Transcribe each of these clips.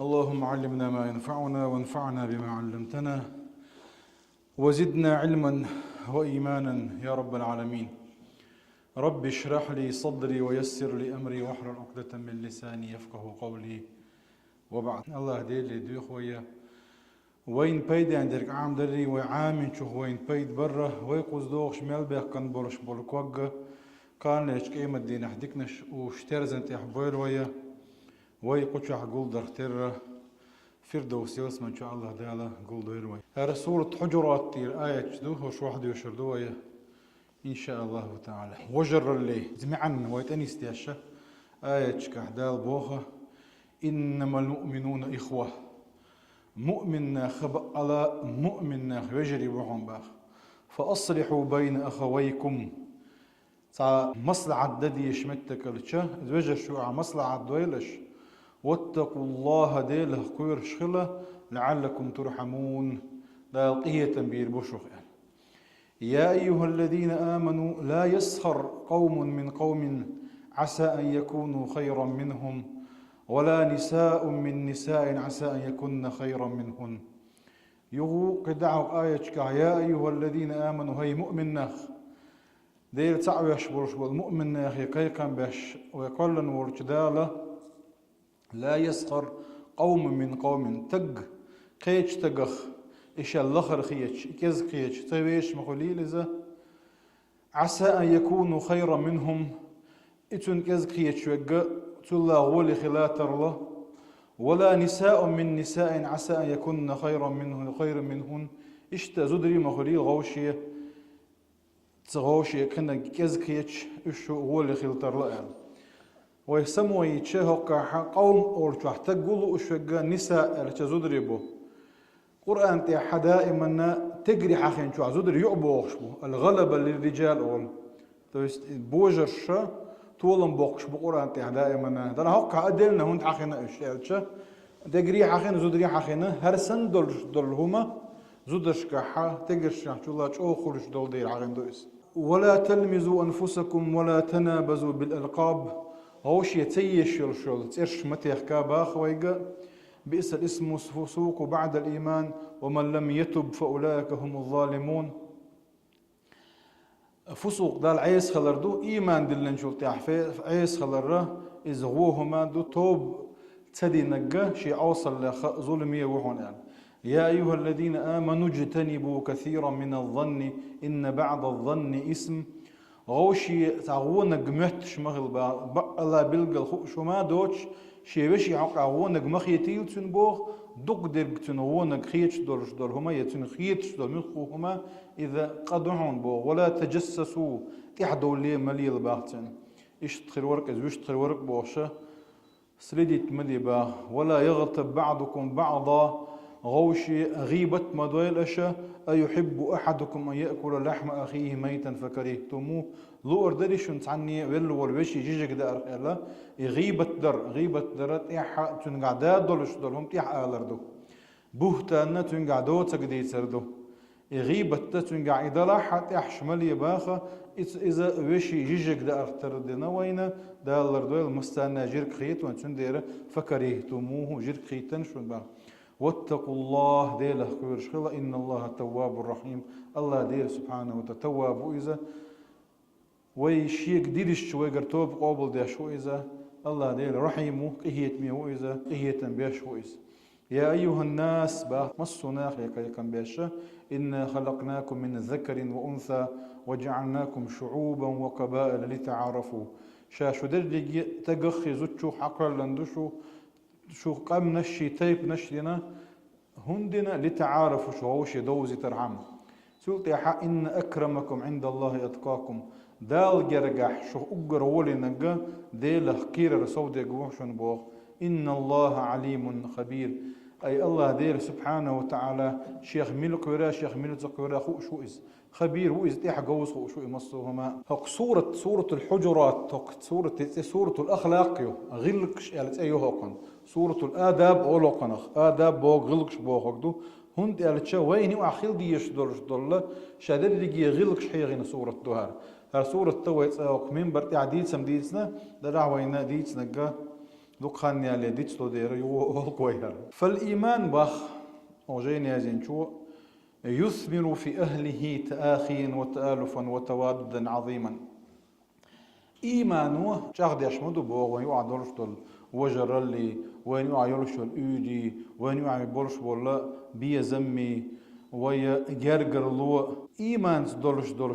اللهم علمنا ما ينفعنا وانفعنا بما علمتنا وزدنا علما وإيمانا يا رب العالمين. رب اشرح لي صدري ويسر لي أمري واحلل عقدة من لساني يفقه قولي وبعد. الله دير لي دو خويا وين بيد عندك عام دري وعامن شو وين بيد برا ويقوز دوغش ملبخ كان برش بولكوغ كان ليش قيمة دين حدكنش وشترزنت يحبويل ويا ويقوش حقول درختر فردوس يوسم إن شاء الله دالا قول دويروي سورة حجرات تير آية جدوه وش واحد يشردوه إن شاء الله تعالى وجر اللي جمعا ويتأني استياشة آية كحدال بوخة إنما المؤمنون إخوة مؤمن خبأ على مؤمن يجري بهم باخ فأصلحوا بين أخويكم تا مصلحة ددي يشمتك الشة زوجر شو مصلحة دويلش واتقوا الله ديله كوير شخلة لعلكم ترحمون لاقية تنبير بشوخ يعني. يا أيها الذين آمنوا لا يسخر قوم من قوم عسى أن يكونوا خيرا منهم ولا نساء من نساء عسى أن يكون خيرا منهن. يغو قدعوا آية يا أيها الذين آمنوا هي مؤمن ناخ دير تعوي يشبرش والمؤمن ناخ يقيقا باش ويقولن ورجداله لا يسخر قوم من قوم تق قيش تقخ إيش اللخر خيش كز خيش تويش مخليل إذا عسى أن يكونوا خيرا منهم إتن كز خيش وقا تلا غول خلاتر له ولا نساء من نساء عسى أن يكون خيرا منهن إيش تزدري مخليل غوشية تغوشية كنا كز خيش إيش غول خلاتر له يعني. ويسموا يتشهق قوم أورجح تقولوا أشجع نساء التزودريبو قرآن تي دائما تجري حخين شو عزودر يعبوخشبو الغلبة للرجال أول تويست بوجر شا طولن بوخشبو قرآن تي دائما ده هق أدلنا هون حخينا إيش شا تجري حخين زودري حخينا هرسن دول هما زودرش كحا تجرش شو الله شو خرج دول دير حخين دويس ولا تلمزوا أنفسكم ولا تنابزوا بالألقاب هوش يتيش يلشل تيرش متيخ كاباخ ويقا بئس الاسم فسوق بعد الإيمان ومن لم يتب فأولئك هم الظالمون. فسوق دال عيس خلردو إيمان دلن شو تيحفي عيس خلره إذ غوهما دو توب تدي نقا شي أوصل ظلمية وحون يعني. يا أيها الذين آمنوا اجتنبوا كثيرا من الظن إن بعض الظن اسم غوشي تعوون قمت شمغل الله بلقل شو ما دوتش شي بشي عقعون قمخ يتيل تنبوغ دق درق تنوون خيتش دول هما يتن خيتش دول مخو هما إذا قدعون بوغ ولا تجسسوا تحدوا لي مليل باغتن إيش تخير ورق إيش تخير ورق بوغشة سردت ملي باغ ولا يغتب بعضكم بعضا غوشي غيبة مدويل أشا أيحب أحدكم أن يأكل لحم أخيه ميتا فكرهتموه لو أردري شن تعني ولو والوشي جيجك دار إلا غيبة درت إيحا تنقعداد دولش دولهم تيحا آلردو بوهتانا تنقعدو تقدي سردو غيبة تنقعد لاحة إحشمالي باخا إذا وشي جيجك دار تردنا وين دالردو المستانا جيرك خيط وان تندير فكرهتموه جيرك خيطان شن باخ واتقوا الله ديله كورش خلا إن الله تواب الرحيم. الله دير سبحانه وتعالى تواب وإذا ويشيك ديرش شوي قرتوب قابل ده شو إذا الله دير رحيمه قهيت مي وإذا قهيت بيش وإذا. يا أيها الناس مصنا خيك بيش إن خلقناكم من ذكر وأنثى وجعلناكم شعوبا وقبائل لتعارفوا شاشو درجي تقخي زوجو حقر لندشو شو قام نشي تيب نشينا هندنا لتعارفوا شو هوش دوزي ترحم سلطي حق إن أكرمكم عند الله أتقاكم دال جرجح شو أجر ولي نجا ديل خكير رسودي جوشن بوخ إن الله عليم خبير أي الله ديل سبحانه وتعالى شيخ ملك ورا شيخ ملك ورا خو شو إز خبير هو إز تيح جوز خو شو يمصوهما هك سورة الحجرات هك سورة الأخلاق يو غلقش يعني أيوه هكون سورة الآداب أولو قنخ آداب بوغ غلقش بوغ هكدو هند قالتشا ويني وأخيل ديش دول شادر لقي غلقش حيغين سورة دوهار هر سورة تويت أوك من برتي عديد سم ديتنا دراع وينا ديتنا دقان يا لديت لو دير يو فالإيمان بخ وجين يا زين شو يثمر في أهله تآخيا وتآلفا وتوادا عظيما إيمانه شاخد يشمدو بو وين يوعى دولشتول وجر اللي وين يوعى يولشتول أودي وين يوعى بولش بولا بيا زمي ويا جرجر لو إيمان دولش دول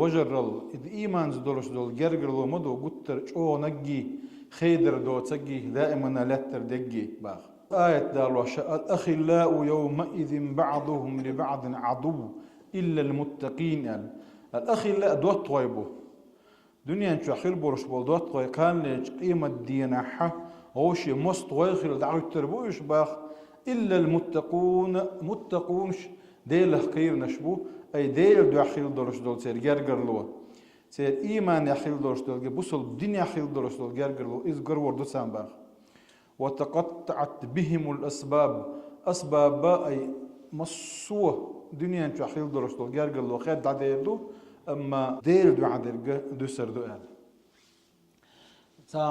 وجر الإيمان دولش جرجر لو مدو قتر شو نجي خيدر دو تجي دائما لتر دقي باخ آية دالوا الأخلاء يومئذ بعضهم لبعض عدو إلا المتقين الأخلاء دوت طيبو دنيا نشو خيل بورش بول دوت طيب كان ليش قيمة ديناحة هوشي مست ويخل دعوة تربوش باخ إلا المتقون متقونش ديل خير نشبو أي ديل دو خيل دورش دول سير جرجر لو سير إيمان يخيل دورش دول بوصل الدنيا خيل دورش دول جرجر لو إز جرور دو سام باخ وتقطعت بهم الأسباب أسباب أي مصوه دنيا نشو خيل دورش دول جرجر لو خير دعديلو أما ديل دو عدل دو سر دو قال تا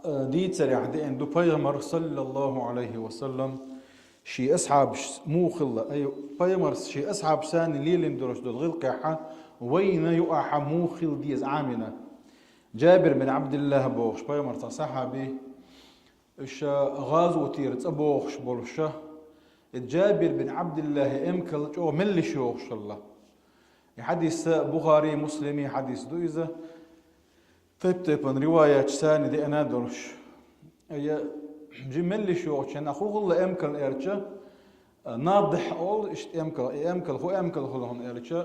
ديت سريع دين دو بيغمر صلى الله عليه وسلم شي أصحاب مو خلة أي بيغمر شي أصحاب ساني ليلين دورش دو غير قيحة وين يقع مو خل ديز عامنا جابر بن عبد الله بوخش بيغمر صحابي إيش غازو تيرت أبوخش بولشه جابر بن عبد الله امكل جو ملي شوخش الله حديث بخاري مسلمي حديث دويزة طيب رواية ثانية دي أنا دورش هي جملي شو عشان أخوه الله أمكل إرجع ناضح أول إشت أمكل هو هون إرجع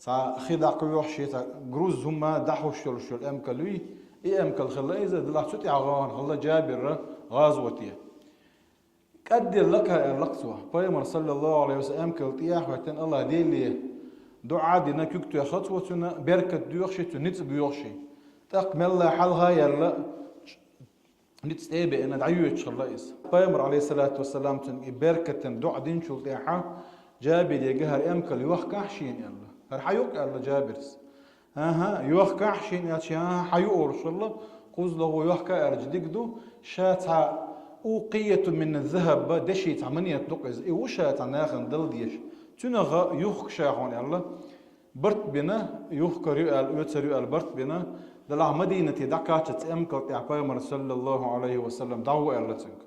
تا خدع قيوح شيء تا جروز هما دحوا شو الأمكلوي أمكل خلا إذا دلعت شتي عغان خلا جابر غازوتيه قد لك اللقطة بيمر صلى الله عليه وسلم أمكل تياح وقتن الله ديلي دعاء دينا كيكتو خطوتنا بركة دوخشي تنت بيوخشي تقمل حلها يلا نتستيبي ان دعيوش الله إس بيمر عليه الصلاة والسلام تن بركة دعاء دين شو تيحا جابر يجهر أمكل يوخ كحشين يلا هر حيوك الله جابرس يوخ كحشين يا حيور شاء الله قوز له يوخ كأرج دقدو شاتها أوقية من الذهب دشيت عمنية نقز وشات عناخن دل ديش تنغا يوخ شاهون يلا برت بنا يوخ كريو يتسريو برت بنا دلع مدينة دكاتت أمكل تعبير صلى الله عليه وسلم دعوة يلا تنك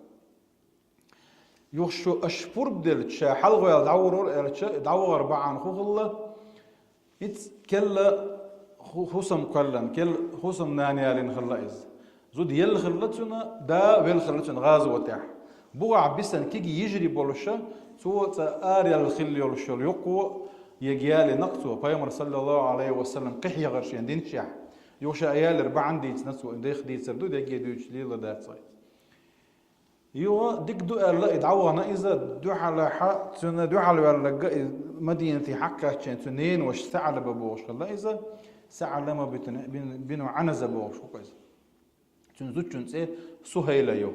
يوخ شو أشبور بدل شا حلقة يلا دعوة أربعة خو الله يتكلا خصم كلن كل خصم نانيالين خلاص زود يل خلتنا دا ويل خلتنا غاز وتاح بوع بسن كيجي يجري بولشة سو تاري الخل يولشل يقو يجيالي نقطه بيمر صلى الله عليه وسلم قحية غرشين دين شح يوشا ايال اربع عندي تنسو انديخ دي سردو دي دوش ليلا دات صاي يو ديك دو لا يدعونا اذا دو على حق تنا دو على ولا مدينة حكا تنين وش ثعلب بوش الله اذا ثعلب بينو عنزه بوش كويس تنزوجن إيه سهيلة يو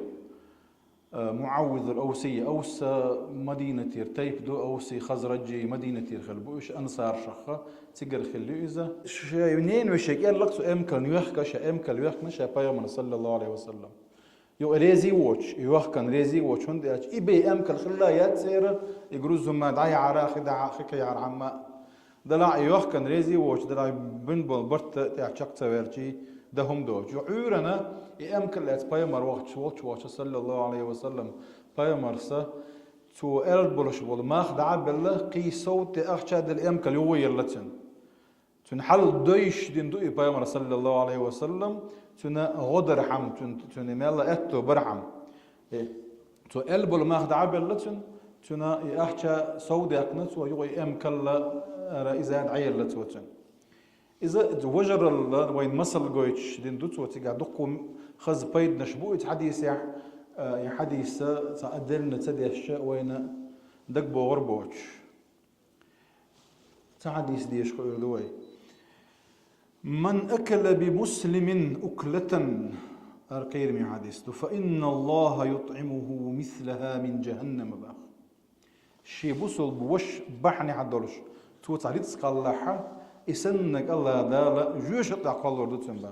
معوذ الأوسية أوس مدينة تيب دو أوسي خزرجي مدينة خلبوش أنصار شخة تقر خلو إذا شاينين وشيك لقصو أمكن يحكش أمكن يحكش بيامنا صلى الله عليه وسلم يو ريزي ووتش يحكن ريزي ووتش هند أج إبي أمكن خلا ياتسير يجروزهم ما دعي عراخ دع خكي عرعما دلع يحكن ريزي ووتش دلع بنبل برت تعشق تورجي ده هم دو جعورنا يأمكن لأت بيمر وقت صلى الله عليه وسلم بيمر سا تو ألبلش بول ما خدع بالله قي صوت أخشاد الأمكن يوي يلتن تنحل دويش دين دوي بيمر صلى الله عليه وسلم تنا غدر حم تنا مالا أتو برحم تو ألبل ما خدع بالله تنا أخشى صوت أقنت ويوي أمكن لا رئيزان عيل لتوتن إذا وجر وين مصل جويتش دين دوت وتيجا دقوا خز بيد نشبوت حديث يا حديث تقدرنا تدي الشيء وين دق بغربوش تحديث ديش قولوي من أكل بمسلم أكلة أرقير من حديث فإن الله يطعمه مثلها من جهنم باخ شي بوصل بوش بحني حدولش تو تعريض قلحة إسنك الله دالا جوش تقلور دوتن با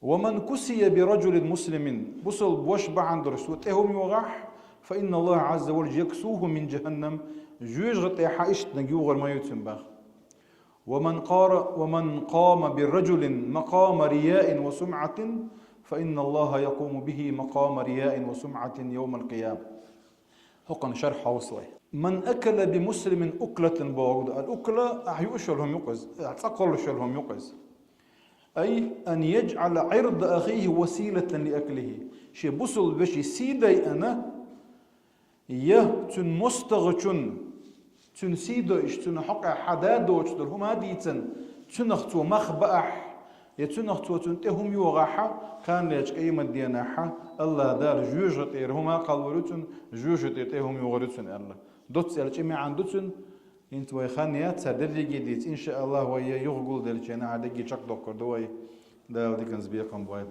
ومن كسي برجل مسلم بصل بوشبع عند رسول تهم يوغح فإن الله عز وجل يكسوه من جهنم جوج غطي حائشت نجيوغ ما يتنبغ ومن قام بالرجل مقام رياء وسمعة فإن الله يقوم به مقام رياء وسمعة يوم القيامة. هقن شرح وصوي. من أكل بمسلم أكلة بوغد الأكلة أحيوشلهم يقز أتقلشلهم يقز أي أن يجعل عرض أخيه وسيلة لأكله شي بصل بشي سيدي أنا تن مستغشن تن سيدو تن حق حدادو تشتر هم هاديتن تنختو مخبأح يتنختو تنتهم يوغاحا كان ليش قيمة ديناحا الله دار جوجة هما قالورتن جوجة تيهم يوغرتن الله دوتس الجميع عن دوتن انت ويخانيات سادرجي جديد ان شاء الله ويا يغقل دلجنا عدقي شق دكر دوي دال ديكنز بيقم بوايد